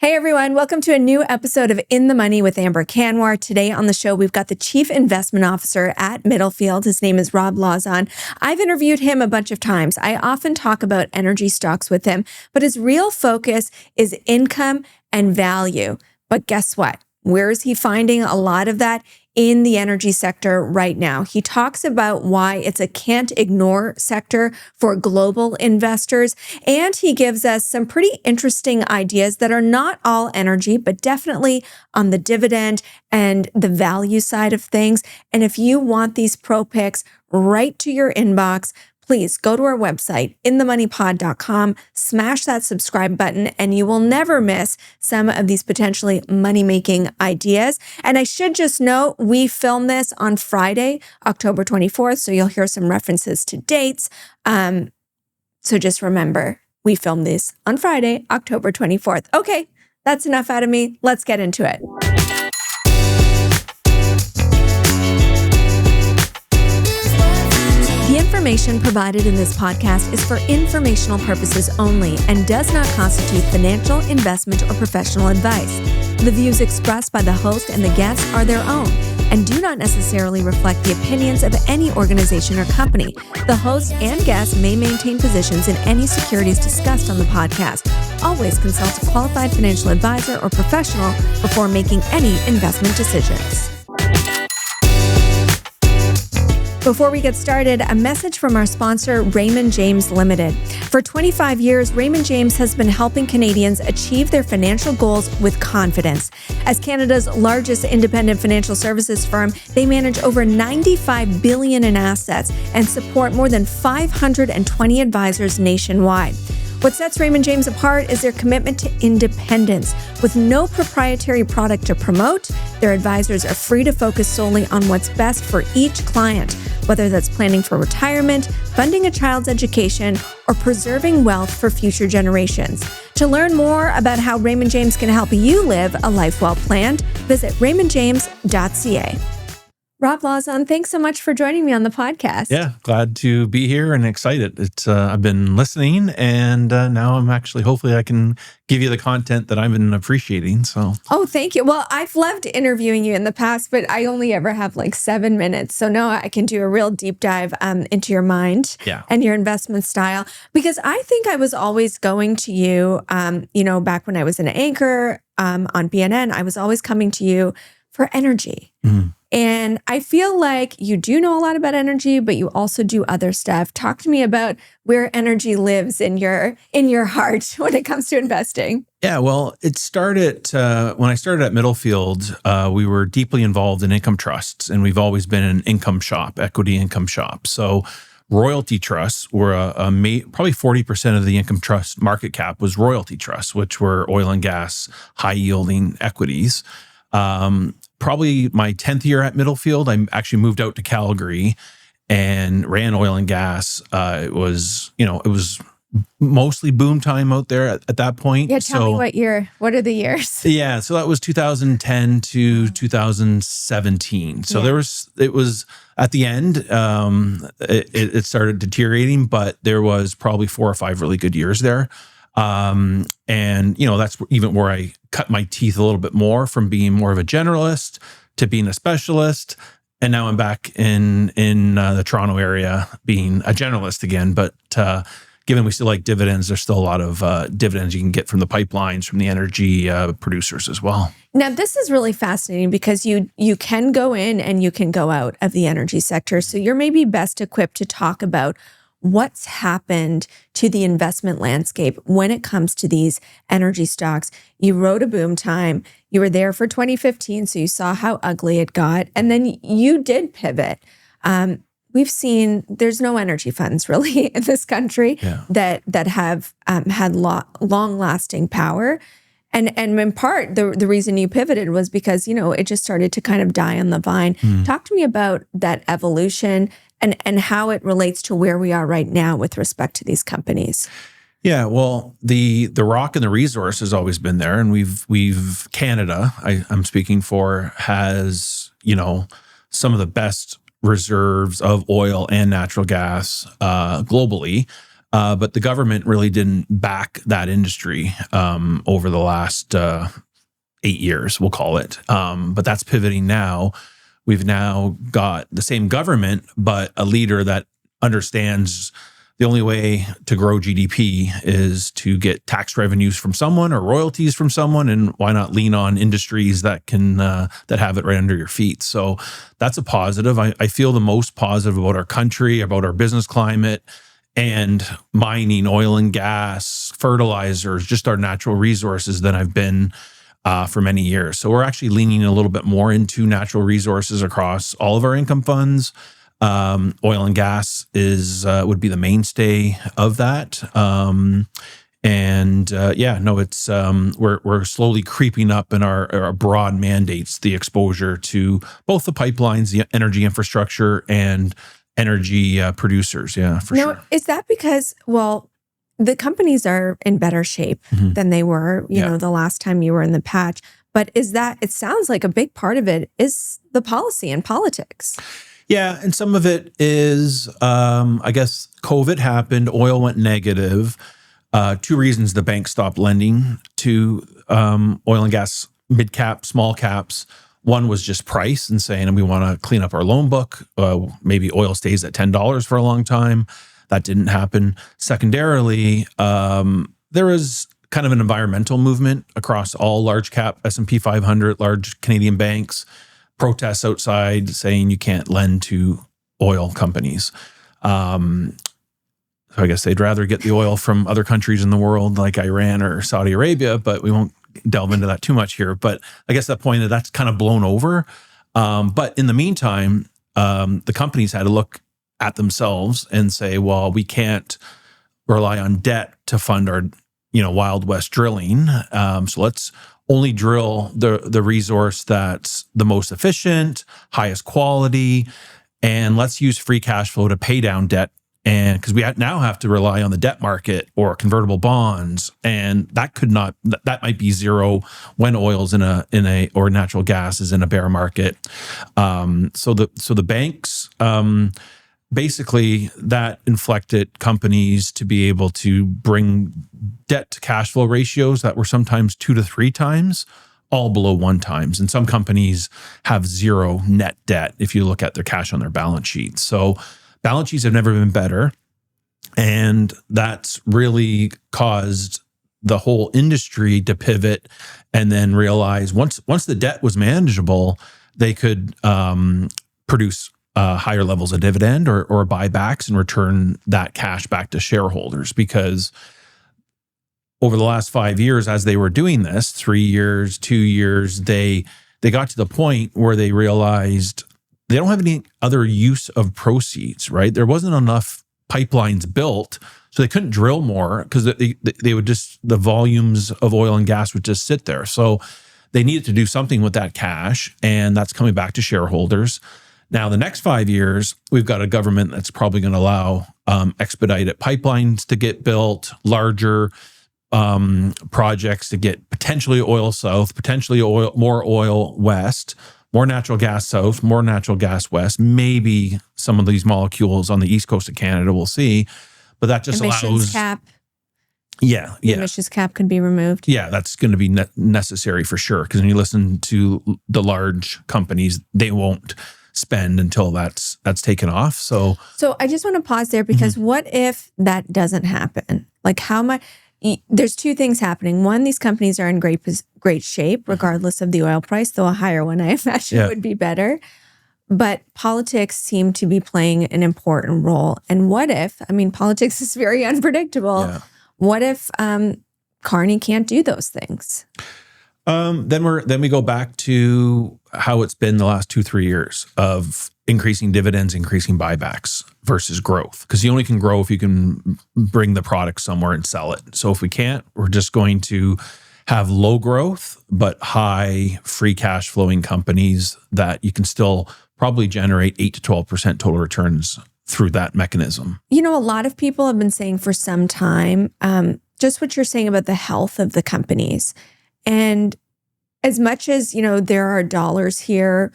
Hey everyone, welcome to a new episode of In the Money with Amber Kanwar. Today on the show, we've got the Chief Investment Officer at Middlefield. His name is Rob Lauzon. I've interviewed him a bunch of times. I often talk about energy stocks with him, but his real focus is income and value. But guess what? Where is he finding a lot of that? In the energy sector right now. He talks about why it's a can't ignore sector for global investors. And he gives us some pretty interesting ideas that are not all energy, but definitely on the dividend and the value side of things. And if you want these pro picks right to your inbox, please go to our website, inthemoneypod.com, smash that subscribe button, and you will never miss some of these potentially money-making ideas. And I should just note, we filmed this on Friday, October 24th, so you'll hear some references to dates. So just remember, we filmed this on Friday, October 24th. Okay, that's enough out of me. Let's get into it. The information provided in this podcast is for informational purposes only and does not constitute financial, investment, or professional advice. The views expressed by the host and the guests are their own and do not necessarily reflect the opinions of any organization or company. The host and guests may maintain positions in any securities discussed on the podcast. Always consult a qualified financial advisor or professional before making any investment decisions. Before we get started, a message from our sponsor, Raymond James Limited. For 25 years, Raymond James has been helping Canadians achieve their financial goals with confidence. As Canada's largest independent financial services firm, they manage over $95 billion in assets and support more than 520 advisors nationwide. What sets Raymond James apart is their commitment to independence. With no proprietary product to promote, their advisors are free to focus solely on what's best for each client, whether that's planning for retirement, funding a child's education, or preserving wealth for future generations. To learn more about how Raymond James can help you live a life well planned, visit raymondjames.ca. Rob Lauzon, thanks so much for joining me on the podcast. Yeah, glad to be here and excited. It's I've been listening, and now I'm actually, hopefully I can give you the content that I've been appreciating. So, thank you. Well, I've loved interviewing you in the past, but I only ever have like 7 minutes. So now I can do a real deep dive into your mind and your investment style, because I think I was always going to you, back when I was an anchor on BNN, I was always coming to you for energy. Mm-hmm. And I feel like you do know a lot about energy, but you also do other stuff. Talk to me about where energy lives in your heart when it comes to investing. Yeah, well, it started when I started at Middlefield. We were deeply involved in income trusts, and we've always been an income shop, equity income shop. So royalty trusts were probably 40% of the income trust market cap was royalty trusts, which were oil and gas, high yielding equities. Probably my 10th year at Middlefield, I actually moved out to Calgary and ran oil and gas. It was mostly boom time out there at that point. Yeah, tell me what year. What are the years? Yeah, so that was 2010 to 2017. So it was at the end, it started deteriorating, but there was probably 4 or 5 really good years there. And that's even where I cut my teeth a little bit more, from being more of a generalist to being a specialist. And now I'm back in the Toronto area being a generalist again. But given we still like dividends, there's still a lot of dividends you can get from the pipelines, from the energy producers as well. Now, this is really fascinating because you can go in and you can go out of the energy sector. So you're maybe best equipped to talk about what's happened to the investment landscape when it comes to these energy stocks. You rode a boom time. You were there for 2015, so you saw how ugly it got. And then you did pivot. We've seen there's no energy funds really in this country that have had long-lasting power. And in part, the reason you pivoted was because, it just started to kind of die on the vine. Talk to me about that evolution and how it relates to where we are right now with respect to these companies. Yeah, well, the rock and the resource has always been there, and we've Canada, I'm speaking for, has some of the best reserves of oil and natural gas globally. But the government really didn't back that industry over the last 8 years, we'll call it. But that's pivoting now. We've now got the same government, but a leader that understands the only way to grow GDP is to get tax revenues from someone or royalties from someone, and why not lean on industries that can that have it right under your feet? So that's a positive. I feel the most positive about our country, about our business climate, and mining, oil and gas, fertilizers, just our natural resources than I've been for many years. So we're actually leaning a little bit more into natural resources across all of our income funds. Oil and gas would be the mainstay of that. It's we're slowly creeping up in our broad mandates, the exposure to both the pipelines, the energy infrastructure, and energy producers. Yeah, for sure. Is that because, the companies are in better shape than they were, you know, the last time you were in the patch. But it sounds like a big part of it is the policy and politics. Yeah, and some of it is, I guess, COVID happened, oil went negative. 2 reasons the bank stopped lending to oil and gas mid-cap, small caps. One was just price and saying, we want to clean up our loan book. Maybe oil stays at $10 for a long time. That didn't happen. Secondarily, there was kind of an environmental movement across all large cap S&P 500, large Canadian banks, protests outside saying you can't lend to oil companies. So I guess they'd rather get the oil from other countries in the world like Iran or Saudi Arabia, but we won't delve into that too much here. But I guess that point that's kind of blown over. But in the meantime, the companies had to look at themselves and say, well, we can't rely on debt to fund our, Wild West drilling. So let's only drill the resource that's the most efficient, highest quality, and let's use free cash flow to pay down debt. And because we now have to rely on the debt market or convertible bonds, and that might be zero when oil's or natural gas is in a bear market. So the banks, basically that inflected companies to be able to bring debt to cash flow ratios that were sometimes 2 to 3 times, all below 1 times. And some companies have zero net debt if you look at their cash on their balance sheets. So balance sheets have never been better. And that's really caused the whole industry to pivot and then realize once the debt was manageable, they could produce higher levels of dividend or buybacks and return that cash back to shareholders. Because over the last 5 years, as they were doing this, 3 years, 2 years, they got to the point where they realized they don't have any other use of proceeds, right? There wasn't enough pipelines built, so they couldn't drill more because they would just, the volumes of oil and gas would just sit there. So they needed to do something with that cash, and that's coming back to shareholders. Now, the next 5 years, we've got a government that's probably going to allow expedited pipelines to get built, larger projects to get potentially oil south, potentially more oil west, more natural gas south, more natural gas west, maybe some of these molecules on the east coast of Canada, we'll see. But that just emissions cap. Yeah. Emissions cap could be removed. Yeah, that's going to be necessary for sure. Because when you listen to the large companies, they won't spend until that's taken off. So I just want to pause there because what if that doesn't happen? Like how much? There's 2 things happening. One, these companies are in great shape, regardless of the oil price, though a higher one I imagine would be better. But politics seem to be playing an important role. And what if, politics is very unpredictable. Yeah. What if Carney can't do those things? Then we go back to how it's been the last 2-3 years of increasing dividends, increasing buybacks versus growth. Because you only can grow if you can bring the product somewhere and sell it. So if we can't, we're just going to have low growth, but high free cash flowing companies that you can still probably generate 8 to 12% total returns through that mechanism. A lot of people have been saying for some time, just what you're saying about the health of the companies. And as much as, there are dollars here,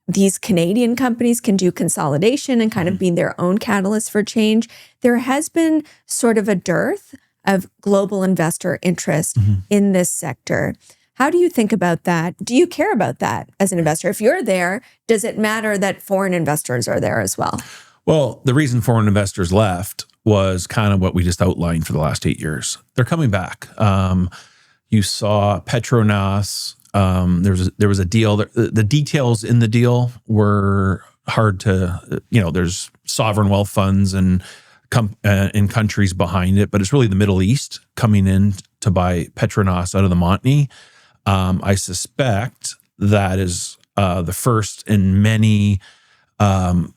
these Canadian companies can do consolidation and kind of be their own catalyst for change. There has been sort of a dearth of global investor interest in this sector. How do you think about that? Do you care about that as an investor? If you're there, does it matter that foreign investors are there as well? Well, the reason foreign investors left was kind of what we just outlined for the last 8 years. They're coming back. You saw Petronas. There was a deal. The details in the deal were hard to, there's sovereign wealth funds and countries behind it, but it's really the Middle East coming in to buy Petronas out of the Montney. I suspect that is the first in many,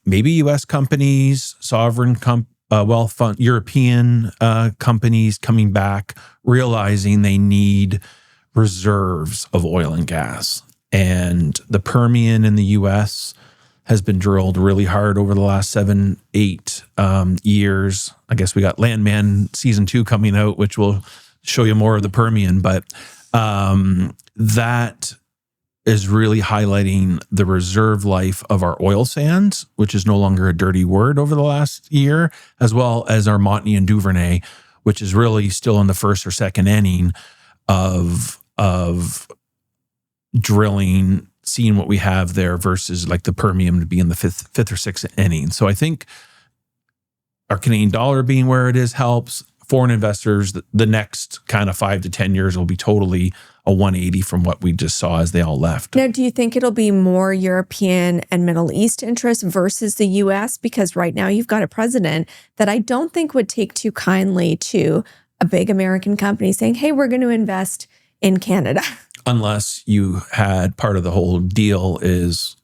maybe U.S. companies, sovereign wealth fund, European companies coming back, realizing they need reserves of oil and gas. And the Permian in the U.S. has been drilled really hard over the last 7-8 years. I guess we got Landman Season 2 coming out, which will show you more of the Permian. But that is really highlighting the reserve life of our oil sands, which is no longer a dirty word over the last year, as well as our Montney and Duvernay, which is really still in the first or second inning of drilling, seeing what we have there versus like the Permian to be in the fifth or sixth inning. So I think our Canadian dollar being where it is helps. Foreign investors, the next kind of 5 to 10 years will be totally a 180 from what we just saw as they all left. Now, do you think it'll be more European and Middle East interest versus the U.S.? Because right now you've got a president that I don't think would take too kindly to a big American company saying, hey, we're going to invest in Canada. Unless you had part of the whole deal is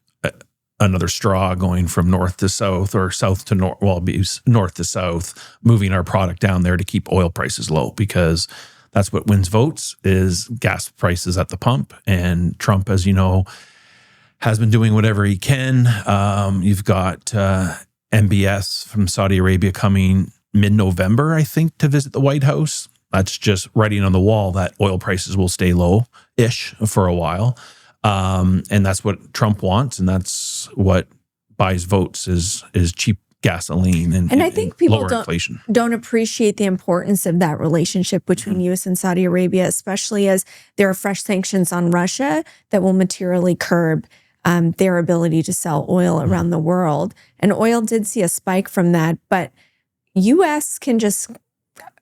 another straw going from north to south or south to north, well, north to south, moving our product down there to keep oil prices low, because that's what wins votes is gas prices at the pump. And Trump, as you know, has been doing whatever he can. You've got MBS from Saudi Arabia coming mid-November, I think, to visit the White House. That's just writing on the wall that oil prices will stay low-ish for a while. And that's what Trump wants, and that's what buys votes is cheap gasoline and I think people inflation. Don't appreciate the importance of that relationship between U.S. and Saudi Arabia, especially as there are fresh sanctions on Russia that will materially curb their ability to sell oil around the world. And oil did see a spike from that, but U.S. can just,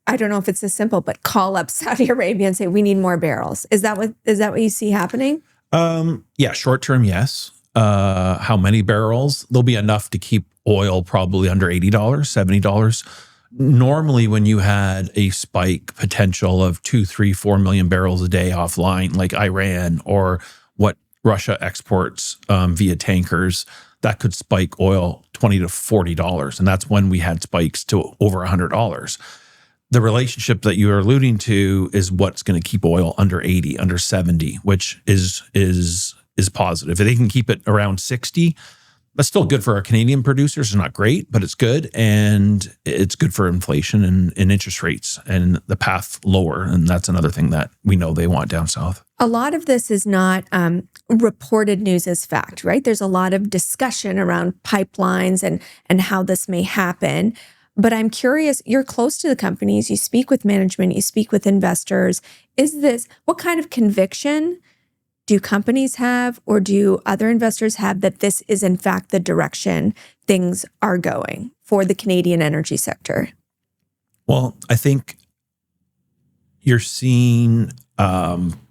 I don't know if it's as simple, but call up Saudi Arabia and say, we need more barrels. Is that what you see happening? Yeah, short term, yes. How many barrels? There'll be enough to keep oil probably under $80, $70. Normally, when you had a spike potential of 2, 3, 4 million barrels a day offline, like Iran or what Russia exports via tankers, that could spike oil $20 to $40. And that's when we had spikes to over $100. The relationship that you are alluding to is what's going to keep oil under 80, under 70, which is positive. If they can keep it around 60, that's still good for our Canadian producers. It's not great, but it's good. And it's good for inflation and interest rates and the path lower. And that's another thing that we know they want down south. A lot of this is not reported news as fact, right? There's a lot of discussion around pipelines and how this may happen. But I'm curious, you're close to the companies, you speak with management, you speak with investors. What kind of conviction do companies have, or do other investors have, that this is in fact the direction things are going for the Canadian energy sector? Well, I think you're seeing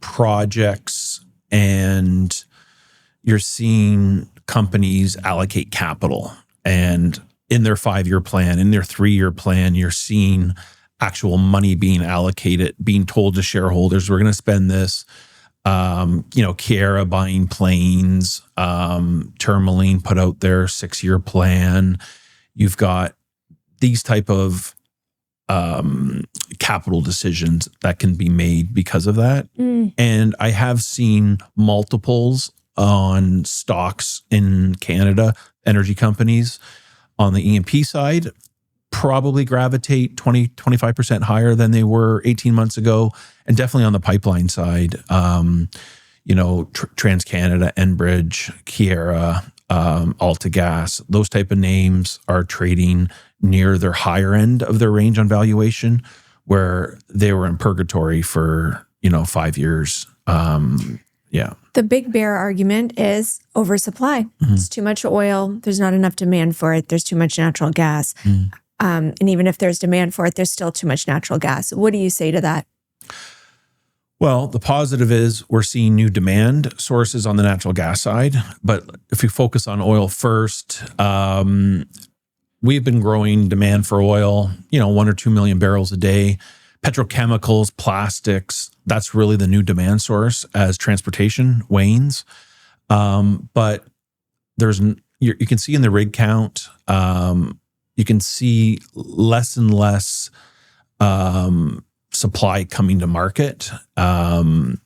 projects and you're seeing companies allocate capital, and in their 5-year plan, in their 3-year plan, you're seeing actual money being allocated, being told to shareholders, we're going to spend this. Keyera buying planes, Tourmaline put out their 6-year plan. You've got these type of capital decisions that can be made because of that. And I have seen multiples on stocks in Canada, energy companies on the E&P side, probably gravitate 20-25% higher than they were 18 months ago. And definitely on the pipeline side, TransCanada, Enbridge, Keyera, AltaGas, those type of names are trading near their higher end of their range on valuation, where they were in purgatory for 5 years. The big bear argument is oversupply. It's too much oil. There's not enough demand for it. There's too much natural gas. And even if there's demand for it, there's still too much natural gas. What do you say to that? Well, the positive is we're seeing new demand sources on the natural gas side. But if we focus on oil first, we've been growing demand for oil, 1 or 2 million barrels a day. Petrochemicals, plastics, that's really the new demand source as transportation wanes. But you can see in the rig count, you can see less and less supply coming to market, and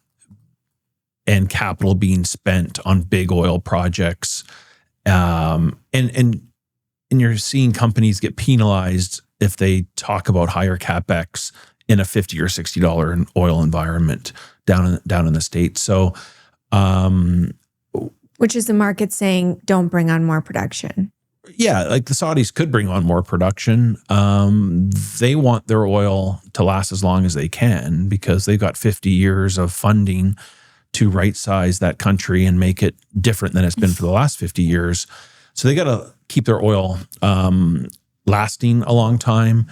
capital being spent on big oil projects. And you're seeing companies get penalized if they talk about higher CapEx in a $50 or $60 oil environment down in the States. So, which is the market saying, don't bring on more production. Yeah, like the Saudis could bring on more production. They want their oil to last as long as they can because they've got 50 years of funding to right-size that country and make it different than it's been for the last 50 years. So they got to keep their oil lasting a long time.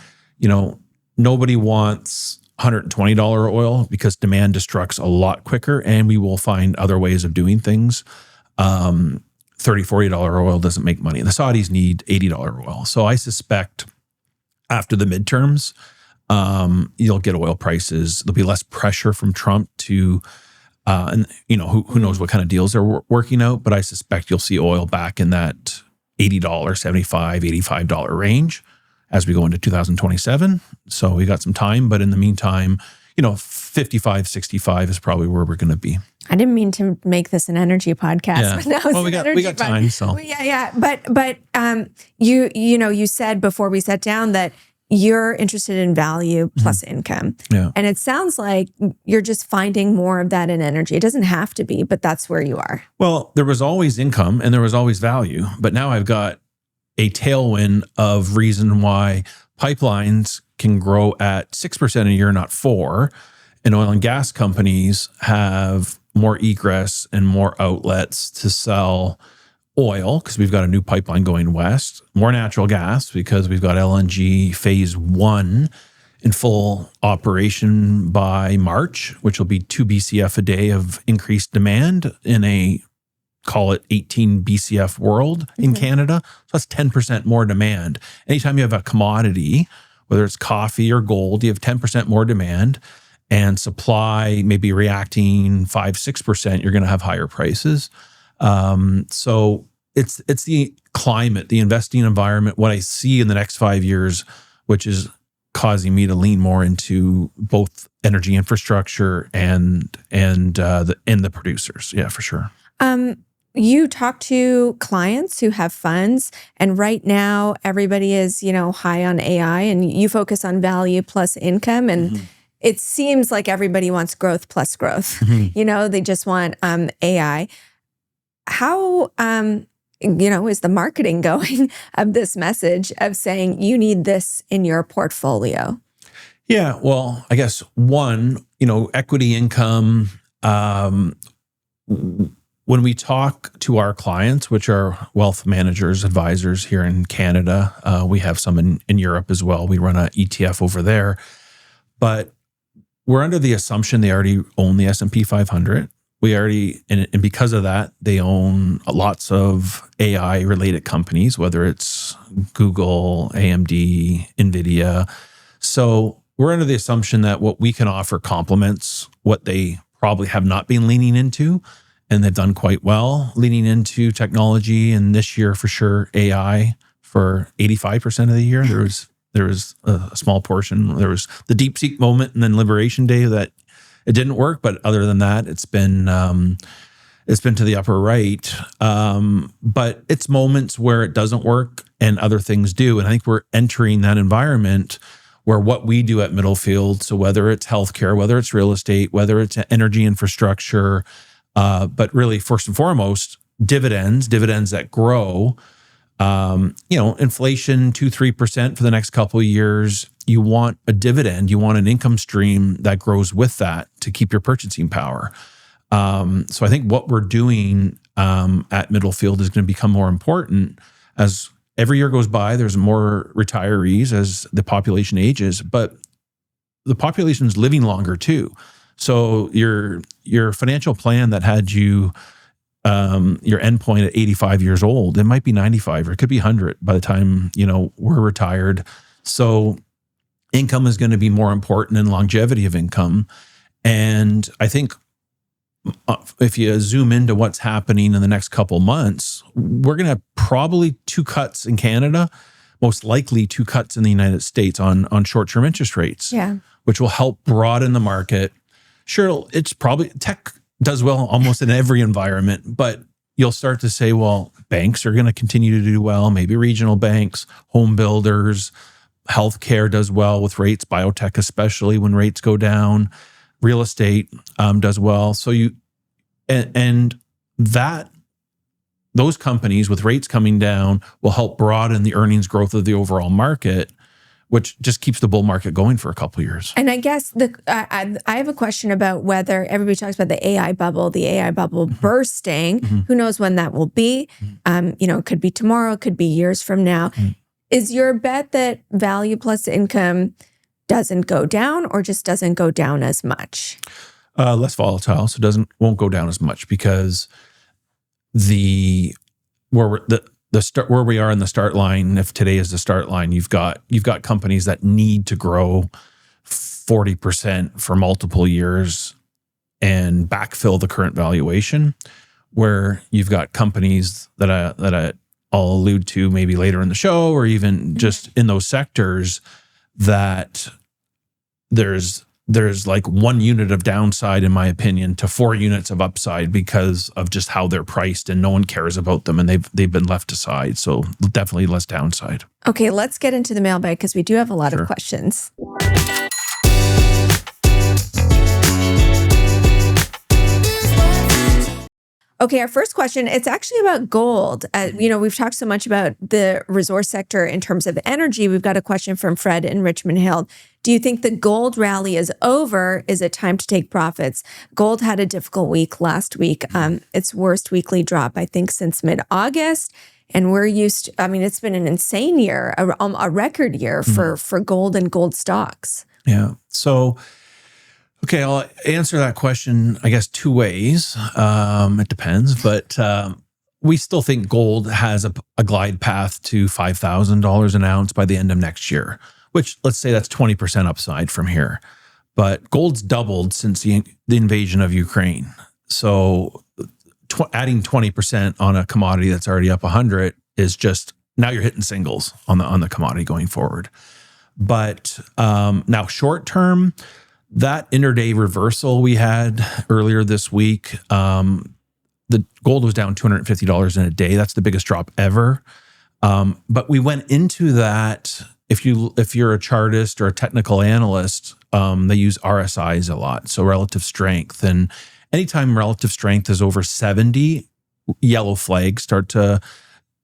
Nobody wants $120 oil because demand destructs a lot quicker, and we will find other ways of doing things. $30, $40 oil doesn't make money. The Saudis need $80 oil. So I suspect after the midterms, you'll get oil prices. There'll be less pressure from Trump to, and who knows what kind of deals they're working out, but I suspect you'll see oil back in that $80, $75, $85 range as we go into 2027. So we got some time, but in the meantime, 55, 65 is probably where we're going to be. I didn't mean to make this an energy podcast. Yeah. But now it's we got time. So yeah. But you said before we sat down that you're interested in value plus income. Yeah. And it sounds like you're just finding more of that in energy. It doesn't have to be, but that's where you are. Well, there was always income and there was always value, but now I've got a tailwind of reason why pipelines can grow at 6% a year, not 4%. And oil and gas companies have more egress and more outlets to sell oil because we've got a new pipeline going west, more natural gas because we've got LNG phase 1 in full operation by March, which will be 2 BCF a day of increased demand in a, call it 18 BCF world in Canada. So that's 10% more demand. Anytime you have a commodity, whether it's coffee or gold, you have 10% more demand. And supply maybe reacting 5-6%, you're going to have higher prices. So it's the climate, the investing environment, what I see in the next 5 years, which is causing me to lean more into both energy infrastructure and the producers. Yeah, for sure. You talk to clients who have funds, and right now everybody is high on AI, and you focus on value plus income, and it seems like everybody wants growth plus growth. They just want AI. How, is the marketing going of this message of saying you need this in your portfolio? Yeah, well, I guess one, equity income. When we talk to our clients, which are wealth managers, advisors here in Canada, we have some in Europe as well. We run an ETF over there. But we're under the assumption they already own the S&P 500. And because of that, they own lots of AI-related companies, whether it's Google, AMD, NVIDIA. So we're under the assumption that what we can offer complements what they probably have not been leaning into, and they've done quite well leaning into technology. And this year, for sure, AI for 85% of the year. There was a small portion. There was the DeepSeek moment and then Liberation Day that it didn't work. But other than that, it's been to the upper right. But it's moments where it doesn't work and other things do. And I think we're entering that environment where what we do at Middlefield, so whether it's healthcare, whether it's real estate, whether it's energy infrastructure, but really first and foremost, dividends that grow. Inflation 2-3% for the next couple of years. You want a dividend, you want an income stream that grows with that to keep your purchasing power. So I think what we're doing at Middlefield is going to become more important as every year goes by. There's more retirees as the population ages, but the population is living longer too. So your financial plan that had you your endpoint at 85 years old, it might be 95 or it could be 100 by the time, we're retired. So income is going to be more important and longevity of income. And I think if you zoom into what's happening in the next couple months, we're going to have probably 2 cuts in Canada, most likely 2 cuts in the United States on short-term interest rates, which will help broaden the market. Sure, it's probably tech does well almost in every environment, but you'll start to say, well, banks are going to continue to do well, maybe regional banks, home builders, healthcare does well with rates, biotech especially when rates go down, real estate does well. So those companies with rates coming down will help broaden the earnings growth of the overall market, which just keeps the bull market going for a couple of years. And I guess I have a question about whether everybody talks about the AI bubble bursting. Who knows when that will be? It could be tomorrow, it could be years from now. Is your bet that value plus income doesn't go down or just doesn't go down as much? Less volatile, so won't go down as much because where we are in the start line, if today is the start line, you've got companies that need to grow 40% for multiple years and backfill the current valuation, where you've got companies that I'll allude to maybe later in the show or even just in those sectors that there's like 1 unit of downside, in my opinion, to 4 units of upside because of just how they're priced and no one cares about them and they've been left aside. So definitely less downside. Okay, let's get into the mailbag because we do have a lot of questions. Okay, our first question, it's actually about gold. We've talked so much about the resource sector in terms of energy. We've got a question from Fred in Richmond Hill. Do you think the gold rally is over? Is it time to take profits? Gold had a difficult week last week. Its worst weekly drop, I think, since mid-August. And we're used to, it's been an insane year, a record year for gold and gold stocks. Yeah. So, okay, I'll answer that question, I guess, 2 ways. It depends, but we still think gold has a glide path to $5,000 an ounce by the end of next year, which let's say that's 20% upside from here. But gold's doubled since the invasion of Ukraine. So adding 20% on a commodity that's already up 100 is just, now you're hitting singles on the commodity going forward. But now short term, that intraday reversal we had earlier this week, the gold was down $250 in a day. That's the biggest drop ever. But we went into that. If you're a chartist or a technical analyst, they use RSIs a lot, so relative strength. And anytime relative strength is over 70, yellow flags start to.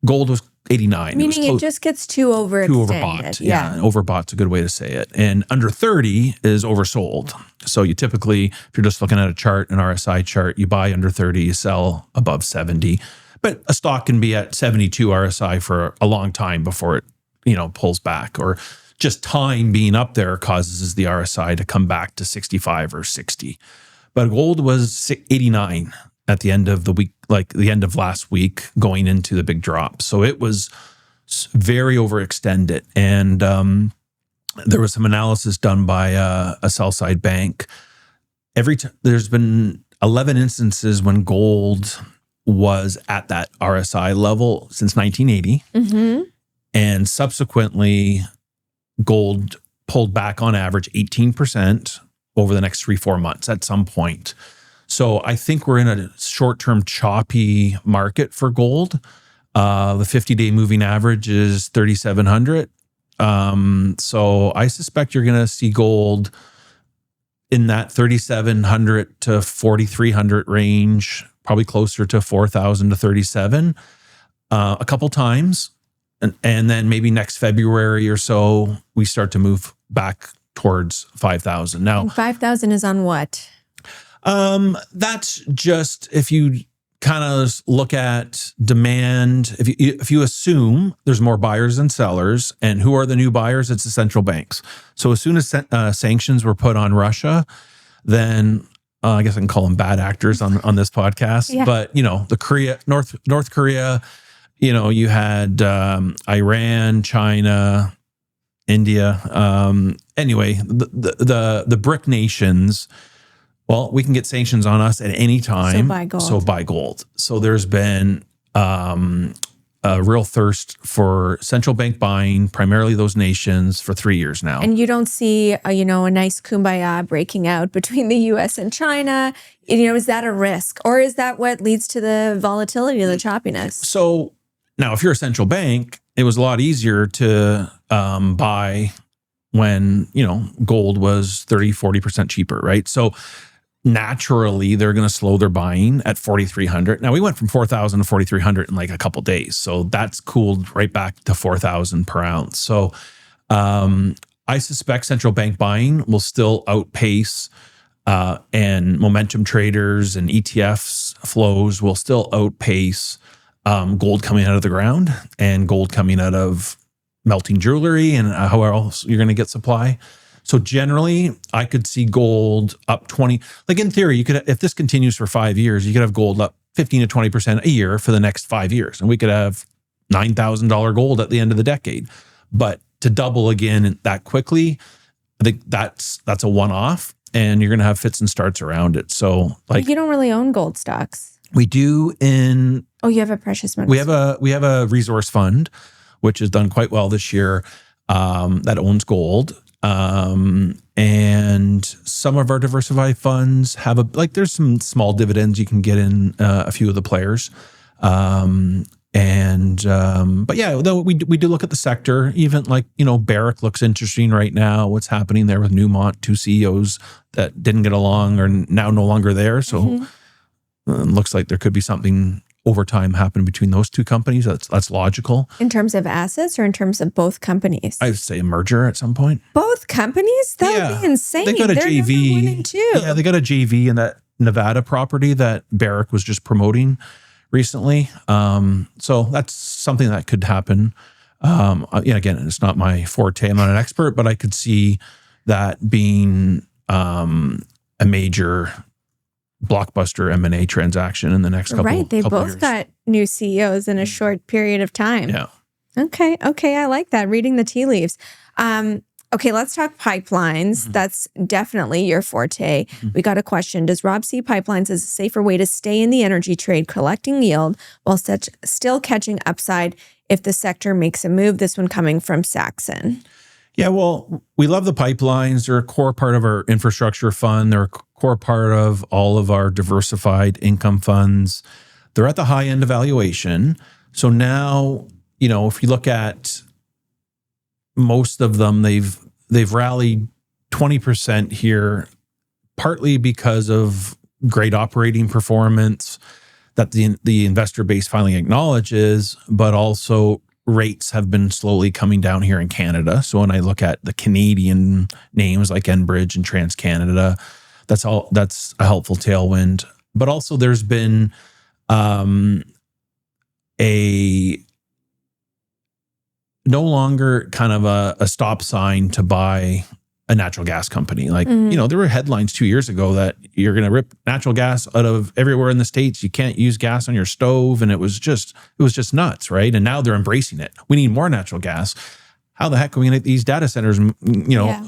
Gold was 89. Meaning it just gets too overextended. Too overbought. Yeah. Overbought's a good way to say it. And under 30 is oversold. So you typically, if you're just looking at a chart, an RSI chart, you buy under 30, you sell above 70. But a stock can be at 72 RSI for a long time before it, pulls back, or just time being up there causes the RSI to come back to 65 or 60. But gold was 89 at the end of the week, like the end of last week, going into the big drop. So it was very overextended. And there was some analysis done by a sell-side bank. There's been 11 instances when gold was at that RSI level since 1980. Mm-hmm. And subsequently, gold pulled back on average 18% over the next 3-4 months at some point. So I think we're in a short-term choppy market for gold. The 50-day moving average is 3,700. So I suspect you're going to see gold in that 3,700 to 4,300 range, probably closer to 4,000 to 37 a couple times. And then maybe next February or so, we start to move back towards 5,000. Now, and 5,000 is on what? That's just if you kind of look at demand. If you assume there's more buyers than sellers, and who are the new buyers? It's the central banks. So as soon as sanctions were put on Russia, then I guess I can call them bad actors on this podcast. Yeah. But the North Korea. You had Iran, China, India. Anyway, the BRIC nations. Well, we can get sanctions on us at any time. So buy gold. So there's been a real thirst for central bank buying, primarily those nations, for 3 years now. And you don't see a nice kumbaya breaking out between the U.S. and China. Is that a risk, or is that what leads to the volatility or the choppiness? So now, if you're a central bank, it was a lot easier to buy when gold was 30-40% cheaper, right? So naturally, they're going to slow their buying at 4,300. Now, we went from 4,000 to 4,300 in like a couple days. So that's cooled right back to 4,000 per ounce. So I suspect central bank buying will still outpace and momentum traders and ETFs flows will still outpace gold coming out of the ground and gold coming out of melting jewelry and how else you're going to get supply. So generally, I could see gold up 20. Like in theory, you could, if this continues for 5 years, you could have gold up 15 to 20% a year for the next 5 years, and we could have $9,000 gold at the end of the decade. But to double again that quickly, I think that's a one-off, and you're going to have fits and starts around it. So, like, you don't really own gold stocks. We do in. Oh, you have a precious metals. We have a resource fund, which has done quite well this year. That owns gold. And some of our diversified funds have there's some small dividends you can get in a few of the players. But yeah, though we do look at the sector, even Barrick looks interesting right now. What's happening there with Newmont, 2 CEOs that didn't get along are now no longer there. So it looks like there could be something over time happen between those two companies. That's logical. In terms of assets or in terms of both companies? I would say a merger at some point. Both companies? That would be insane. They got a JV. Yeah, they got a JV in that Nevada property that Barrick was just promoting recently. So that's something that could happen. Again, it's not my forte. I'm not an expert, but I could see that being a major blockbuster M&A transaction in the next couple years. Right, they both got new CEOs in a short period of time. Yeah. Okay, I like that, reading the tea leaves. Okay, let's talk pipelines. Mm-hmm. That's definitely your forte. Mm-hmm. We got a question. Does Rob see pipelines as a safer way to stay in the energy trade, collecting yield while still catching upside if the sector makes a move? This one coming from Saxon. Yeah, well, we love the pipelines. They're a core part of our infrastructure fund. They're a core part of all of our diversified income funds. They're at the high end of valuation. So now, if you look at most of them, they've rallied 20% here, partly because of great operating performance that the investor base finally acknowledges, but also rates have been slowly coming down here in Canada. So when I look at the Canadian names like Enbridge and TransCanada, that's a helpful tailwind. But also there's been a no longer kind of a stop sign to buy a natural gas company. Like, there were headlines 2 years ago that you're going to rip natural gas out of everywhere in the States. You can't use gas on your stove. And it was just nuts, right? And now they're embracing it. We need more natural gas. How the heck are we going to get these data centers,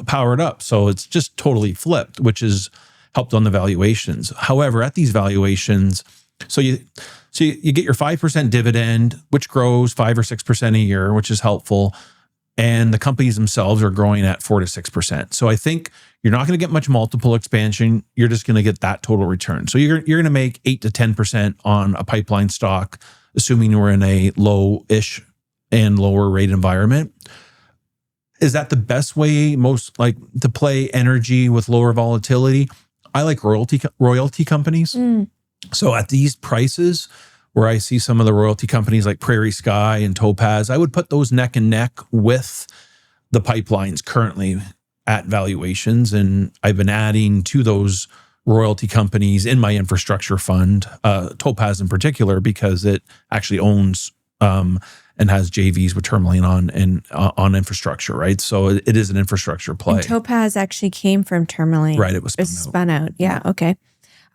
powered up? So it's just totally flipped, which has helped on the valuations. However, at these valuations, so you get your 5% dividend, which grows 5 or 6% a year, which is helpful. And the companies themselves are growing at 4 to 6%. So I think you're not going to get much multiple expansion. You're just going to get that total return. So you're going to make 8 to 10% on a pipeline stock, assuming we're in a low-ish and lower rate environment. Is that the best way most like to play energy with lower volatility? I like royalty companies. So at these prices where I see some of the royalty companies like Prairie Sky and Topaz, I would put those neck and neck with the pipelines currently at valuations. And I've been adding to those royalty companies in my infrastructure fund, Topaz in particular, because it actually owns and has JVs with Tourmaline on infrastructure, right? So it is an infrastructure play. And Topaz actually came from Tourmaline. Right, it was spun out. Yeah, okay.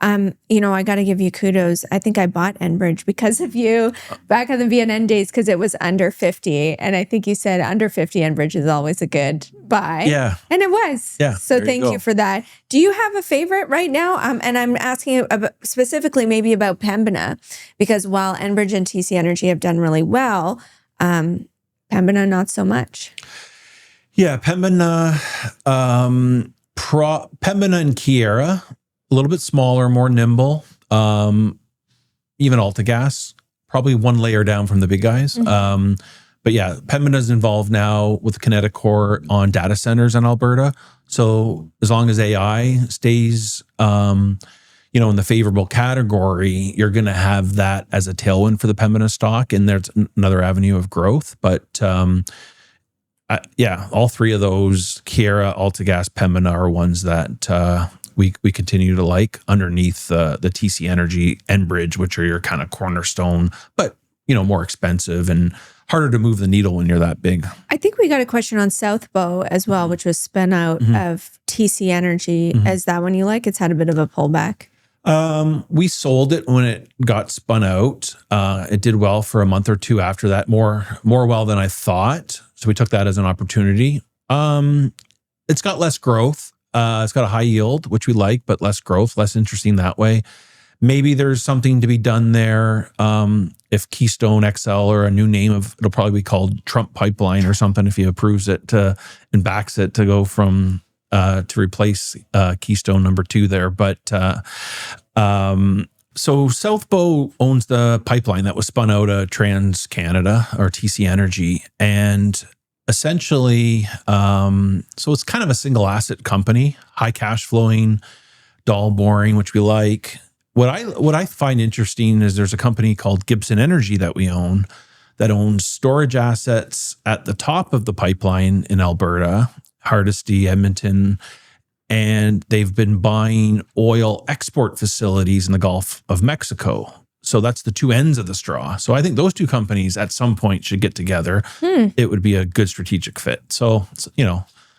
I got to give you kudos. I think I bought Enbridge because of you back on the VNN days because it was under 50. And I think you said under 50 Enbridge is always a good buy. Yeah. And it was. Yeah. So thank you for that. Do you have a favorite right now? And I'm asking you specifically maybe about Pembina, because while Enbridge and TC Energy have done really well, Pembina not so much. Yeah, Pembina, Pembina and Keyera, a little bit smaller, more nimble. Even AltaGas, probably one layer down from the big guys. But yeah, Pembina's involved now with Kineticor on data centers in Alberta. So as long as AI stays, in the favorable category, you're going to have that as a tailwind for the Pembina stock, and there's another avenue of growth. But all three of those, Keyera, AltaGas, Pembina, are ones that we continue to like underneath the TC Energy, Enbridge, which are your kind of cornerstone, but more expensive and harder to move the needle when you're that big. I think we got a question on SOBO as well, which was spin out of TC Energy. Is that one you like? It's had a bit of a pullback. We sold it when it got spun out. It did well for a month or two after that, more well than I thought. So we took that as an opportunity. It's got less growth. It's got a high yield, which we like, but less growth, less interesting that way. Maybe there's something to be done there. If Keystone XL, or a new name it'll probably be called Trump Pipeline or something, if he approves it and backs it to go from to replace Keystone number 2 there. But so Southbow owns the pipeline that was spun out of TransCanada or TC Energy, and essentially, so it's kind of a single asset company, high cash flowing, dull, boring, which we like. What I find interesting is there's a company called Gibson Energy that we own that owns storage assets at the top of the pipeline in Alberta, Hardisty, Edmonton, and they've been buying oil export facilities in the Gulf of Mexico. So that's the two ends of the straw. So I think those two companies at some point should get together. It would be a good strategic fit. So,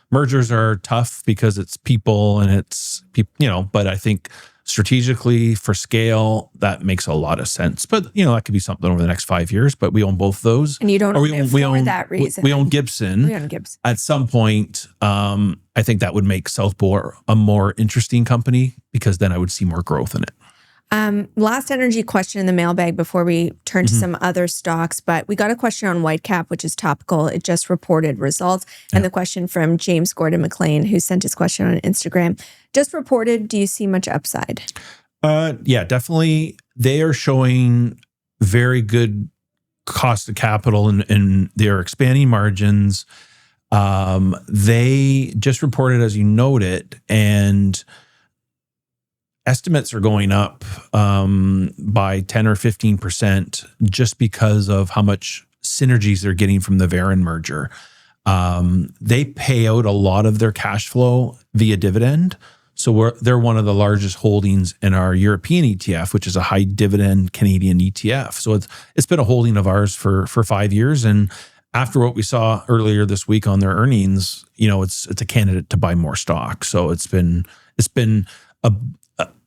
mergers are tough because it's people and it's people, but I think strategically for scale, that makes a lot of sense. But, that could be something over the next 5 years, but we own both those. And you don't own it for that reason. We own Gibson. We own Gibson. At some point, I think that would make Southbow a more interesting company, because then I would see more growth in it. Last energy question in the mailbag before we turn to some other stocks, but we got a question on Whitecap, which is topical. It just reported results. And the question from James Gordon McLean, who sent his question on Instagram, just reported, do you see much upside? Yeah, definitely. They are showing very good cost of capital and they're expanding margins. They just reported, as you noted, and estimates are going up by 10 or 15% just because of how much synergies they're getting from the Varen merger. They pay out a lot of their cash flow via dividend. So they're one of the largest holdings in our European ETF, which is a high dividend Canadian ETF. So it's been a holding of ours for 5 years. And after what we saw earlier this week on their earnings, it's a candidate to buy more stock. So it's been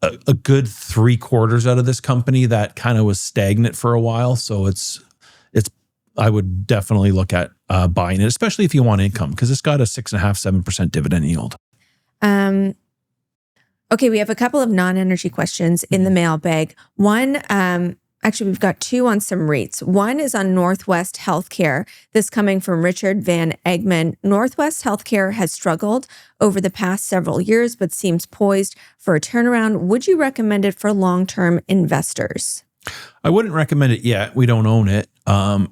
a good 3/4 out of this company that kind of was stagnant for a while. So I would definitely look at buying it, especially if you want income, because it's got a 6.5-7% dividend yield. Okay, we have a couple of non-energy questions in the mailbag. One, actually, we've got two on some REITs. One is on Northwest Healthcare. This coming from Richard Van Egmond. Northwest Healthcare has struggled over the past several years, but seems poised for a turnaround. Would you recommend it for long-term investors? I wouldn't recommend it yet. We don't own it.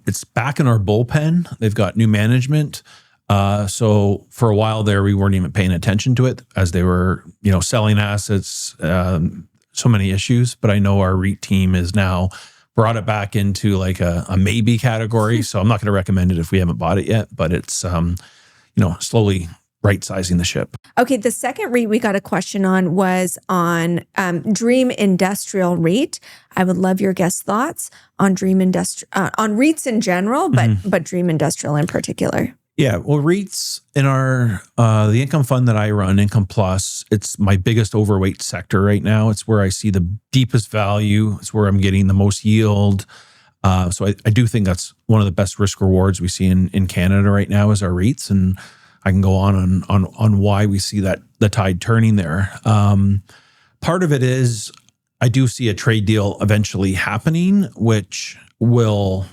It's back in our bullpen. They've got new management. So for a while there, we weren't even paying attention to it as they were, selling assets, so many issues. But I know our REIT team is now brought it back into like a maybe category. So I'm not going to recommend it if we haven't bought it yet, but it's, slowly right-sizing the ship. Okay, the second REIT we got a question on was on Dream Industrial REIT. I would love your guest thoughts on on REITs in general, but Dream Industrial in particular. Yeah, well, REITs in our the income fund that I run, Income Plus, it's my biggest overweight sector right now. It's where I see the deepest value. It's where I'm getting the most yield. So I do think that's one of the best risk rewards we see in Canada right now is our REITs, and I can go on why we see that the tide turning there. Part of it is I do see a trade deal eventually happening, which will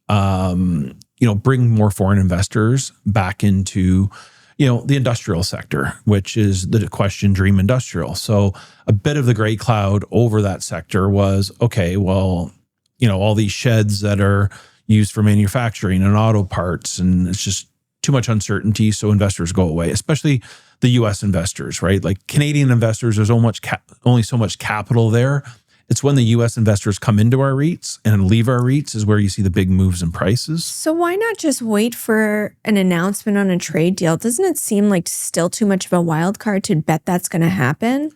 bring more foreign investors back into, the industrial sector, which is the question Dream Industrial. So a bit of the gray cloud over that sector was, okay, well, all these sheds that are used for manufacturing and auto parts, and it's just too much uncertainty. So investors go away, especially the US investors, right? Like Canadian investors, there's only so much capital there. It's when the US investors come into our REITs and leave our REITs is where you see the big moves in prices. So why not just wait for an announcement on a trade deal? Doesn't it seem like still too much of a wild card to bet that's going to happen?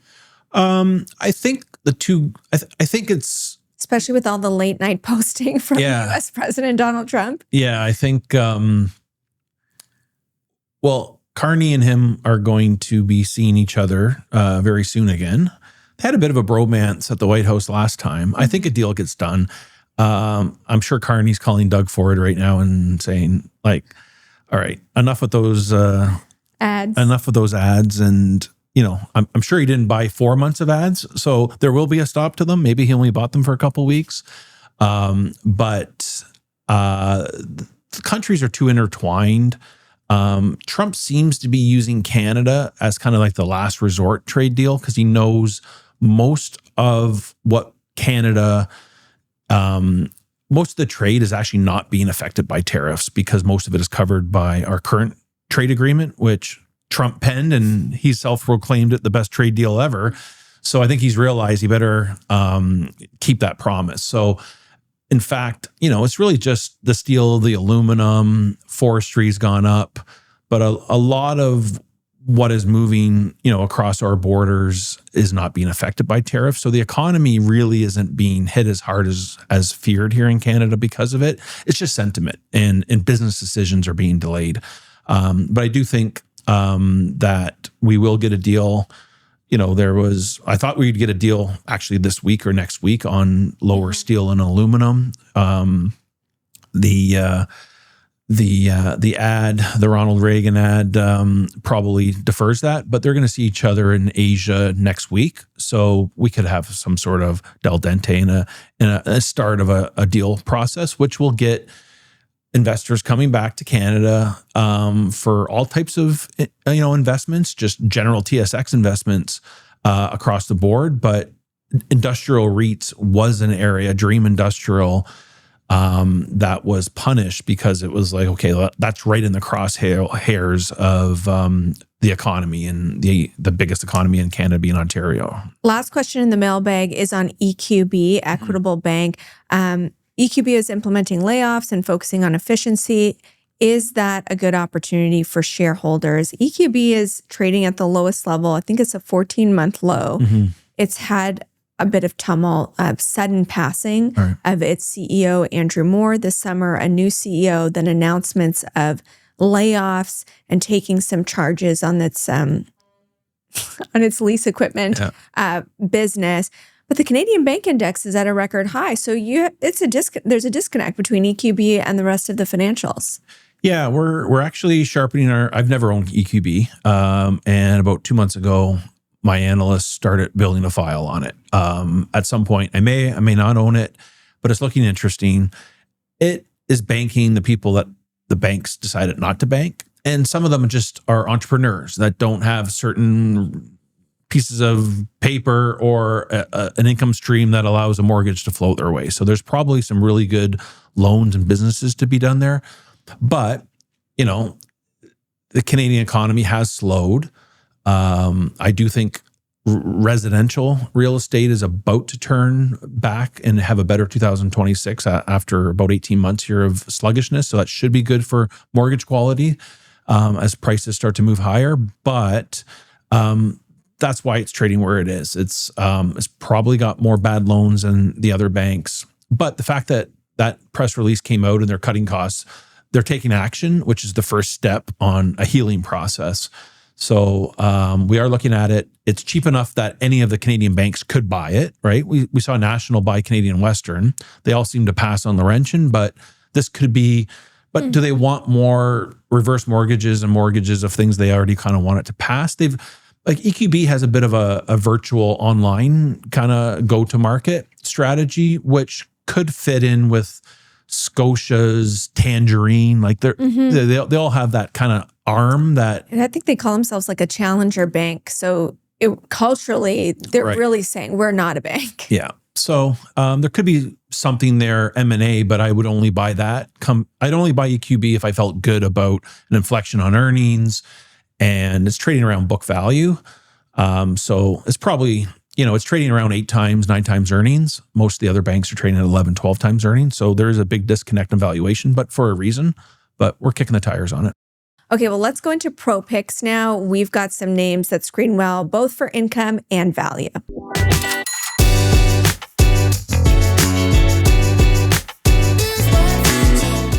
I think I think it's... Especially with all the late night posting from US President Donald Trump. Yeah, I think, Carney and him are going to be seeing each other very soon again. They had a bit of a bromance at the White House last time. I think a deal gets done. I'm sure Carney's calling Doug Ford right now and saying, like, all right, enough with those ads. Enough with those ads. And, I'm sure he didn't buy 4 months of ads. So there will be a stop to them. Maybe he only bought them for a couple of weeks. But the countries are too intertwined. Trump seems to be using Canada as kind of like the last resort trade deal because he knows most of what Canada, most of the trade is actually not being affected by tariffs because most of it is covered by our current trade agreement, which Trump penned, and he self-proclaimed it the best trade deal ever. So I think he's realized he better keep that promise. So in fact, it's really just the steel, the aluminum, forestry's gone up, but a lot of what is moving, across our borders is not being affected by tariffs. So the economy really isn't being hit as hard as feared here in Canada because of it. It's just sentiment and business decisions are being delayed. But I do think that we will get a deal. I thought we'd get a deal actually this week or next week on lower steel and aluminum. The Ronald Reagan ad probably defers that, but they're going to see each other in Asia next week. So we could have some sort of del dente in a start of a deal process, which will get investors coming back to Canada for all types of investments, just general TSX investments across the board. But industrial REITs was an area, Dream Industrial, that was punished because it was like, okay, that's right in the crosshairs of the economy and the biggest economy in Canada being Ontario. Last question in the mailbag is on EQB, Equitable Bank. EQB is implementing layoffs and focusing on efficiency. Is that a good opportunity for shareholders? EQB is trading at the lowest level. I think it's a 14-month low. Mm-hmm. It's had a bit of tumult, sudden passing of its CEO, Andrew Moore, this summer, a new CEO, then announcements of layoffs and taking some charges on its lease equipment business. But the Canadian Bank Index is at a record high. So there's a disconnect between EQB and the rest of the financials. Yeah, we're actually sharpening I've never owned EQB. And about 2 months ago, my analysts started building a file on it. At some point, I may not own it, but it's looking interesting. It is banking the people that the banks decided not to bank. And some of them just are entrepreneurs that don't have certain pieces of paper or an income stream that allows a mortgage to float their way. So there's probably some really good loans and businesses to be done there. But, the Canadian economy has slowed. I do think residential real estate is about to turn back and have a better 2026 after about 18 months here of sluggishness. So that should be good for mortgage quality as prices start to move higher. But that's why it's trading where it is. It's probably got more bad loans than the other banks. But the fact that that press release came out and they're cutting costs, they're taking action, which is the first step on a healing process. So we are looking at it. It's cheap enough that any of the Canadian banks could buy it, right? We saw National buy Canadian Western. They all seem to pass on Laurentian, but this could be, but do they want more reverse mortgages and mortgages of things they already kind of want it to pass? Like EQB has a bit of a virtual online kind of go-to-market strategy, which could fit in with Scotia's Tangerine. Like they all have that kind of arm that. And I think they call themselves like a challenger bank. So culturally, they're really saying we're not a bank. Yeah. So there could be something there, M&A, but I would only buy that. I'd only buy EQB if I felt good about an inflection on earnings, and it's trading around book value. So it's probably, it's trading around 8 times, 9 times earnings. Most of the other banks are trading at 11, 12 times earnings. So there is a big disconnect in valuation, but for a reason. But we're kicking the tires on it. Okay, well, let's go into pro picks now. We've got some names that screen well, both for income and value.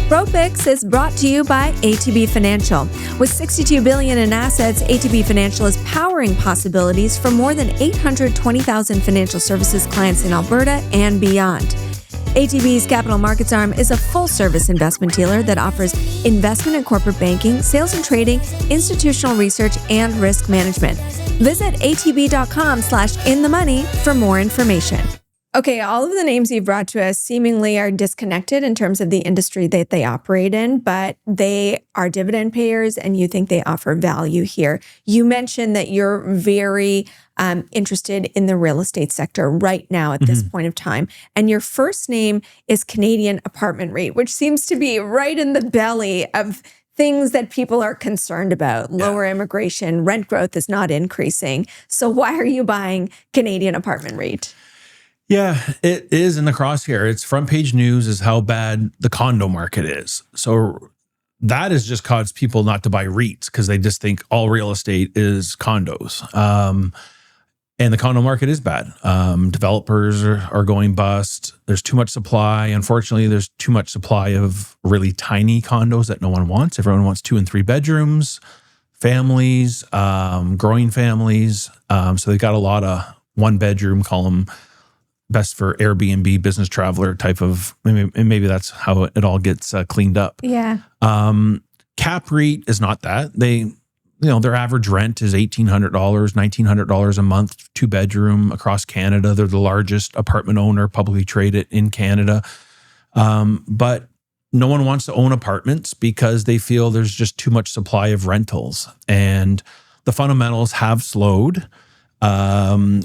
ProPicks is brought to you by ATB Financial. With $62 billion in assets, ATB Financial is powering possibilities for more than 820,000 financial services clients in Alberta and beyond. ATB's capital markets arm is a full-service investment dealer that offers investment and corporate banking, sales and trading, institutional research, and risk management. Visit atb.com/inthemoney for more information. Okay, all of the names you've brought to us seemingly are disconnected in terms of the industry that they operate in, but they are dividend payers and you think they offer value here. You mentioned that you're very interested in the real estate sector right now at this point of time. And your first name is Canadian Apartment REIT, which seems to be right in the belly of things that people are concerned about. Lower immigration, rent growth is not increasing. So why are you buying Canadian Apartment REIT? Yeah, it is in the crosshair. It's front page news is how bad the condo market is. So that has just caused people not to buy REITs because they just think all real estate is condos. And the condo market is bad. Developers are going bust. There's too much supply. Unfortunately, there's too much supply of really tiny condos that no one wants. Everyone wants 2 and 3 bedrooms, families, growing families. So they got a lot of 1 bedroom, call them best for Airbnb, business traveler type of, maybe that's how it all gets cleaned up. Yeah. Cap REIT is not that. Their average rent is $1,800, $1,900 a month, 2 bedroom across Canada. They're the largest apartment owner publicly traded in Canada. But no one wants to own apartments because they feel there's just too much supply of rentals, and the fundamentals have slowed.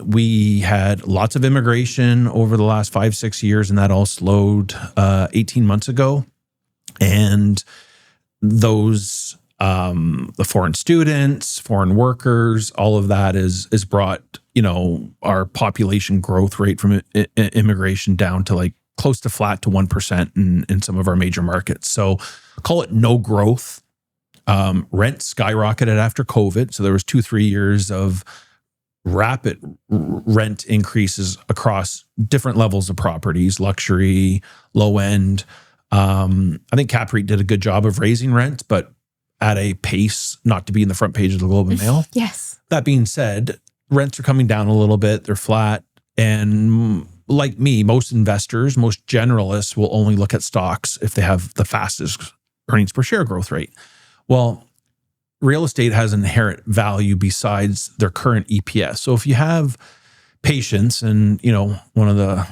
We had lots of immigration over the last 5-6 years, and that all slowed 18 months ago. And those, the foreign students, foreign workers, all of that is brought, our population growth rate from immigration down to like close to flat to 1% in some of our major markets. So call it no growth. Rent skyrocketed after COVID. So there was 2-3 years of rapid rent increases across different levels of properties, luxury, low end. I think Cap REIT did a good job of raising rent, but at a pace not to be in the front page of the Globe and Mail. Yes. That being said, rents are coming down a little bit. They're flat. And like me, most investors, most generalists will only look at stocks if they have the fastest earnings per share growth rate. Well, real estate has inherent value besides their current EPS. So if you have patience, and one of the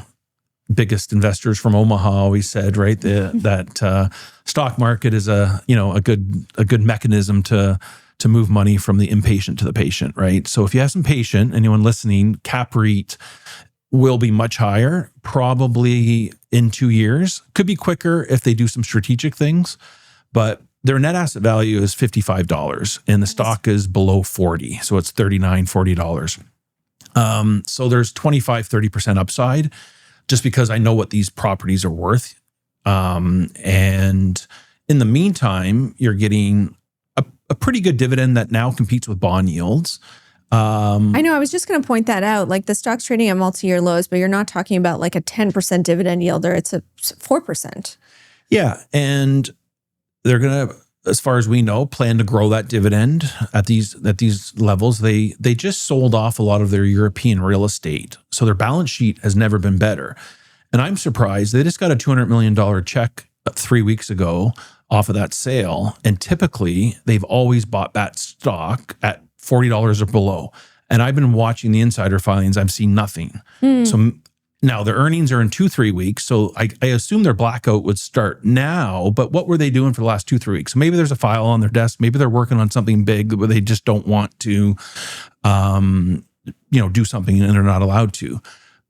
biggest investors from Omaha always said, right, that stock market is a good mechanism to move money from the impatient to the patient, right? So if you have some patience, anyone listening, Cap REIT will be much higher, probably in 2 years. Could be quicker if they do some strategic things, but their net asset value is $55 and the stock is below 40. So it's $39, $40. So there's 25-30% upside just because I know what these properties are worth. And in the meantime, you're getting a pretty good dividend that now competes with bond yields. I know. I was just going to point that out. Like the stock's trading at multi-year lows, but you're not talking about like a 10% dividend yield, or it's a 4%. Yeah. And they're going to, as far as we know, plan to grow that dividend at these levels. They just sold off a lot of their European real estate. So their balance sheet has never been better. And I'm surprised. They just got a $200 million check 3 weeks ago off of that sale. And typically they've always bought that stock at $40 or below. And I've been watching the insider filings. I've seen nothing. So now their earnings are in 2-3 weeks. So I assume their blackout would start now, but what were they doing for the last 2-3 weeks? So maybe there's a file on their desk. Maybe they're working on something big where they just don't want to, do something and they're not allowed to.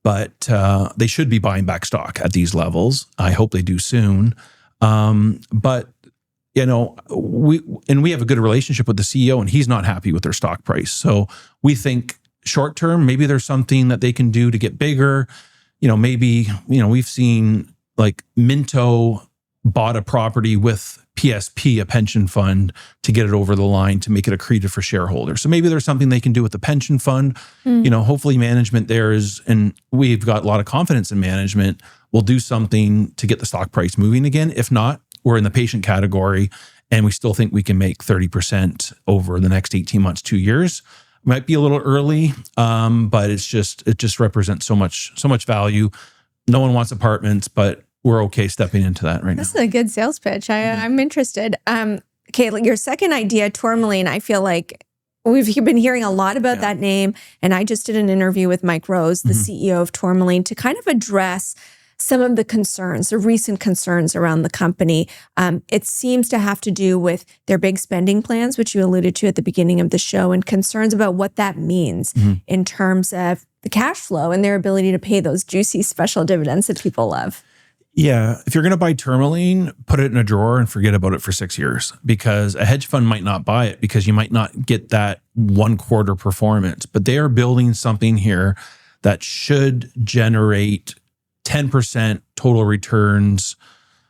But they should be buying back stock at these levels. I hope they do soon. But we have a good relationship with the CEO and he's not happy with their stock price. So we think short term, maybe there's something that they can do to get bigger. We've seen like Minto bought a property with PSP, a pension fund, to get it over the line to make it accretive for shareholders. So maybe there's something they can do with the pension fund. Hopefully management there is, and we've got a lot of confidence in management, will do something to get the stock price moving again. If not, we're in the patient category and we still think we can make 30% over the next 18 months, 2 years. Might be a little early, but it just represents so much value. No one wants apartments, but we're okay stepping into that right now. This is a good sales pitch. I'm interested. Okay, your second idea, Tourmaline, I feel like we've been hearing a lot about that name. And I just did an interview with Mike Rose, the CEO of Tourmaline, to kind of address some of the recent concerns around the company. It seems to have to do with their big spending plans, which you alluded to at the beginning of the show, and concerns about what that means in terms of the cash flow and their ability to pay those juicy special dividends that people love. Yeah. If you're going to buy Tourmaline, put it in a drawer and forget about it for 6 years, because a hedge fund might not buy it because you might not get that 1 quarter performance, but they are building something here that should generate 10% total returns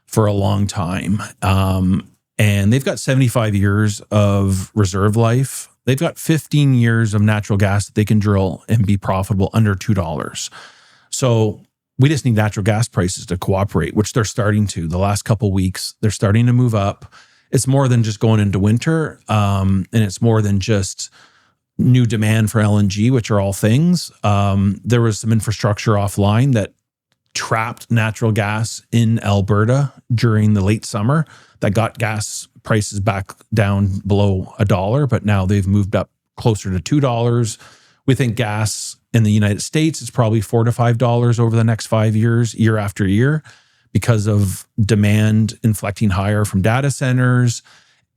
for a long time. And they've got 75 years of reserve life. They've got 15 years of natural gas that they can drill and be profitable under $2. So we just need natural gas prices to cooperate, which they're starting to. The last couple of weeks, they're starting to move up. It's more than just going into winter. And it's more than just new demand for LNG, which are all things. There was some infrastructure offline that trapped natural gas in Alberta during the late summer that got gas prices back down below $1, but now they've moved up closer to $2. We think gas in the United States is probably $4 to $5 over the next 5 years, year after year, because of demand inflecting higher from data centers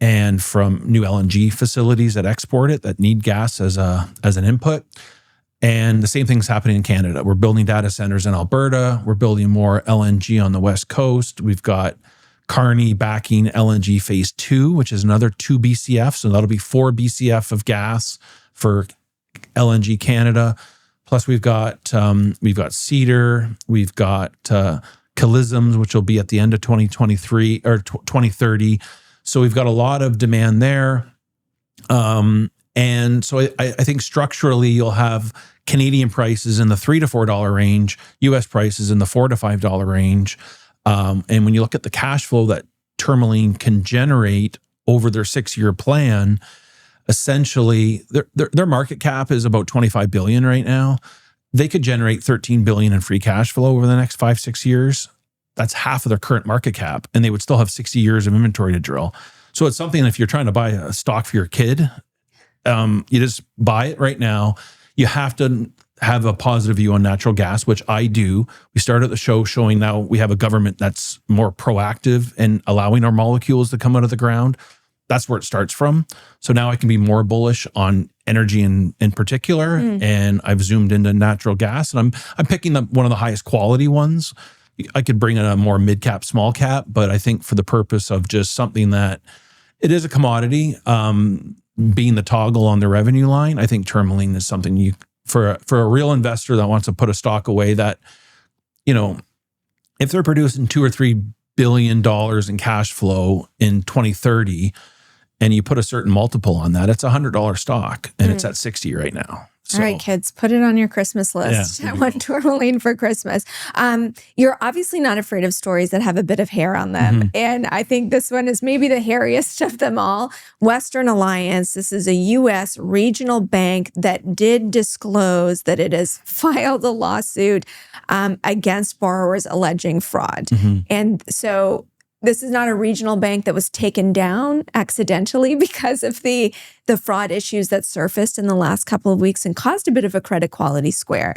and from new LNG facilities that export it, that need gas as an input. And the same thing's happening in Canada. We're building data centers in Alberta. We're building more LNG on the West Coast. We've got Carney backing LNG phase 2, which is another 2 BCF. So that'll be 4 BCF of gas for LNG Canada. Plus we've got Cedar, we've got Kalisms, which will be at the end of 2023 or 2030. So we've got a lot of demand there. And so I think structurally you'll have Canadian prices in the $3 to $4 range, US prices in the $4 to $5 range. And when you look at the cash flow that Tourmaline can generate over their 6-year plan, essentially their market cap is about $25 billion right now. They could generate $13 billion in free cash flow over the next 5-6 years. That's half of their current market cap, and they would still have 60 years of inventory to drill. So it's something, if you're trying to buy a stock for your kid, you just buy it right now. You have to have a positive view on natural gas, which I do. We started the show showing now we have a government that's more proactive and allowing our molecules to come out of the ground. That's where it starts from. So now I can be more bullish on energy in particular. And I've zoomed into natural gas, and I'm picking up one of the highest quality ones. I could bring in a more mid cap, small cap, but I think for the purpose of just something that It is a commodity. Being the toggle on the revenue line, I think tourmaline is something for a real investor that wants to put a stock away that, if they're producing $2 or $3 billion in cash flow in 2030, and you put a certain multiple on that, it's $100 stock, and it's at 60 right now. So, all right, kids, put it on your Christmas list. Yeah, I want tourmaline for Christmas. You're obviously not afraid of stories that have a bit of hair on them. And I think this one is maybe the hairiest of them all. Western Alliance, this is a U.S. regional bank that did disclose that it has filed a lawsuit against borrowers alleging fraud. And so this is not a regional bank that was taken down accidentally because of the fraud issues that surfaced in the last couple of weeks and caused a bit of a credit quality scare.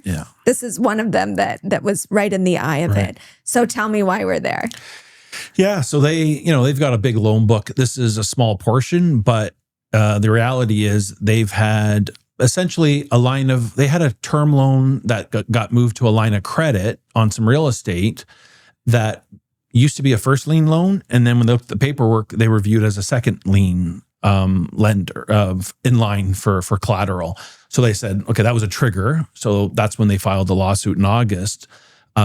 Yeah. This is one of them that was right in the eye of it. So tell me why we're there. Yeah. So they've got a big loan book. This is a small portion, but the reality is they've had essentially they had a term loan that got moved to a line of credit on some real estate that used to be a first lien loan, and then when they looked at the paperwork, they were viewed as a second lien lender in line for collateral. So they said, okay, that was a trigger. So that's when they filed the lawsuit in August.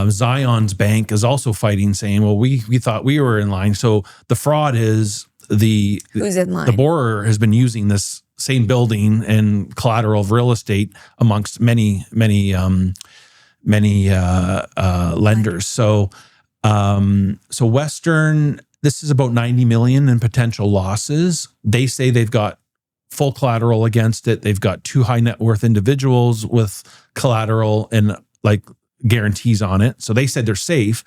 Zion's bank is also fighting, saying, well, we thought we were in line. So the fraud is who's in line? The borrower has been using this same building and collateral of real estate amongst many lenders. So Western, this is about 90 million in potential losses. They say they've got full collateral against it. They've got 2 high net worth individuals with collateral and like guarantees on it. So they said they're safe.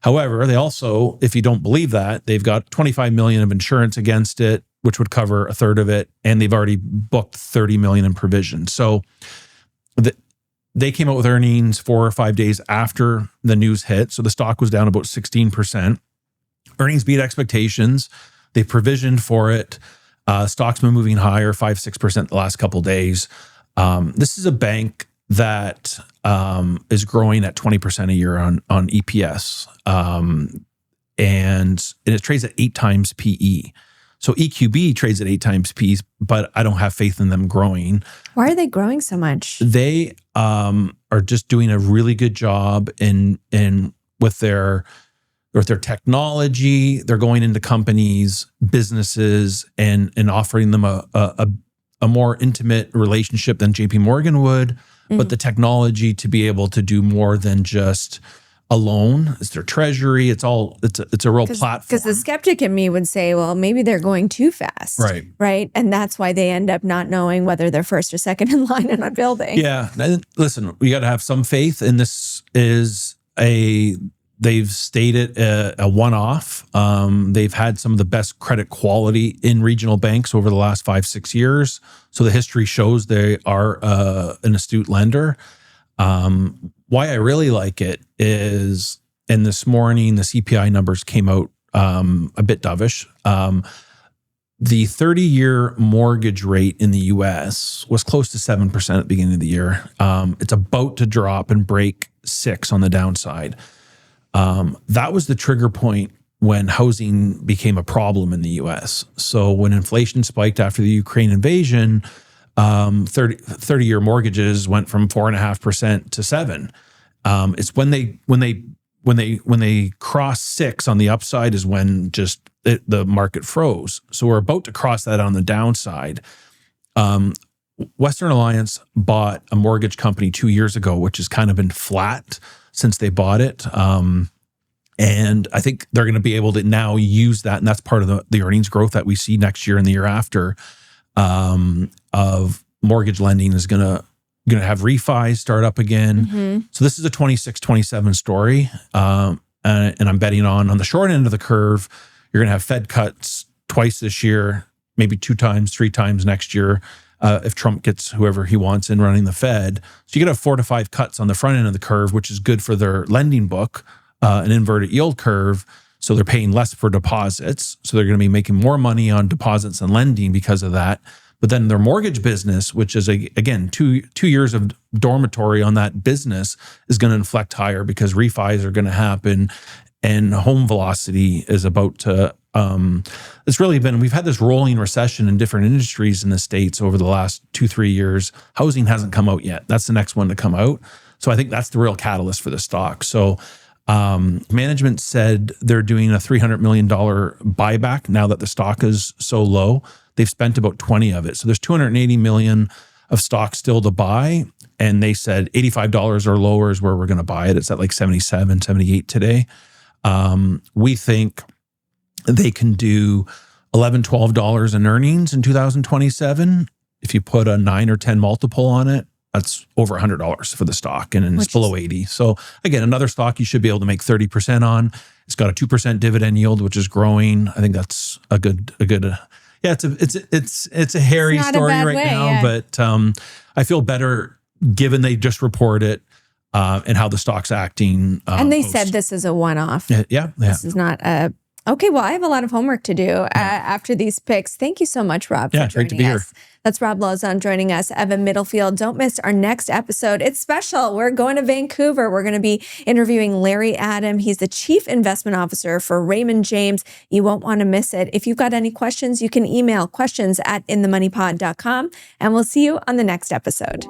However, they also, if you don't believe that, they've got 25 million of insurance against it, which would cover a third of it. And they've already booked 30 million in provision. So they came out with earnings 4 or 5 days after the news hit. So the stock was down about 16%. Earnings beat expectations. They provisioned for it. Stock's been moving higher, 5-6% the last couple of days. This is a bank that is growing at 20% a year on EPS. And it trades at 8 times PE. So EQB trades at 8 times PE, but I don't have faith in them growing. Why are they growing so much? They are just doing a really good job with their technology. They're going into companies, businesses, and offering them a more intimate relationship than JP Morgan would. But the technology to be able to do more than just a loan, it's their treasury. It's a real platform. Because the skeptic in me would say, well, maybe they're going too fast. Right. And that's why they end up not knowing whether they're first or second in line in a building. Yeah. Listen, we got to have some faith. And this is they've stated a one-off. They've had some of the best credit quality in regional banks over the last 5-6 years. So the history shows they are an astute lender. Why I really like it is, and this morning the CPI numbers came out a bit dovish. The 30-year mortgage rate in the U.S. was close to 7% at the beginning of the year. It's about to drop and break 6 on the downside. That was the trigger point when housing became a problem in the U.S. So when inflation spiked after the Ukraine invasion, 30-year mortgages went from 4.5% to 7%. It's when they cross 6 on the upside is when just the market froze. So we're about to cross that on the downside. Western Alliance bought a mortgage company 2 years ago, which has kind of been flat since they bought it. And I think they're going to be able to now use that. And that's part of the earnings growth that we see next year and the year after of mortgage lending is going to have refis start up again. So this is a 26, 27 story. And I'm betting on the short end of the curve, you're going to have Fed cuts twice this year, maybe 2 times, 3 times next year. If Trump gets whoever he wants in running the Fed. So you could have 4 to 5 cuts on the front end of the curve, which is good for their lending book, an inverted yield curve. So they're paying less for deposits. So they're going to be making more money on deposits and lending because of that. But then their mortgage business, which is, again, two years of dormitory on that business, is going to inflect higher because refis are going to happen and home velocity is about to it's really been, we've had this rolling recession in different industries in the States over the last 2-3 years. Housing hasn't come out yet. That's the next one to come out. So I think that's the real catalyst for the stock. So management said they're doing a $300 million buyback now that the stock is so low. They've spent about 20 of it. So there's 280 million of stock still to buy. And they said $85 or lower is where we're going to buy it. It's at like 77, 78 today. We think they can do $11, $12 in earnings in 2027. If you put a 9 or 10 multiple on it, that's over $100 for the stock, and it's below 80. So again, another stock you should be able to make 30% on. It's got a 2% dividend yield, which is growing. I think that's a good. Yeah, it's a hairy story right now, but I feel better given they just report it and how the stock's acting. And they said this is a one-off. Yeah. This is not a. Okay, well, I have a lot of homework to do after these picks. Thank you so much, Rob, for joining great to be here. That's Rob Lauzon joining us, Evan Middlefield. Don't miss our next episode. It's special. We're going to Vancouver. We're going to be interviewing Larry Adam. He's the Chief Investment Officer for Raymond James. You won't want to miss it. If you've got any questions, you can email questions@inthemoneypod.com, and we'll see you on the next episode.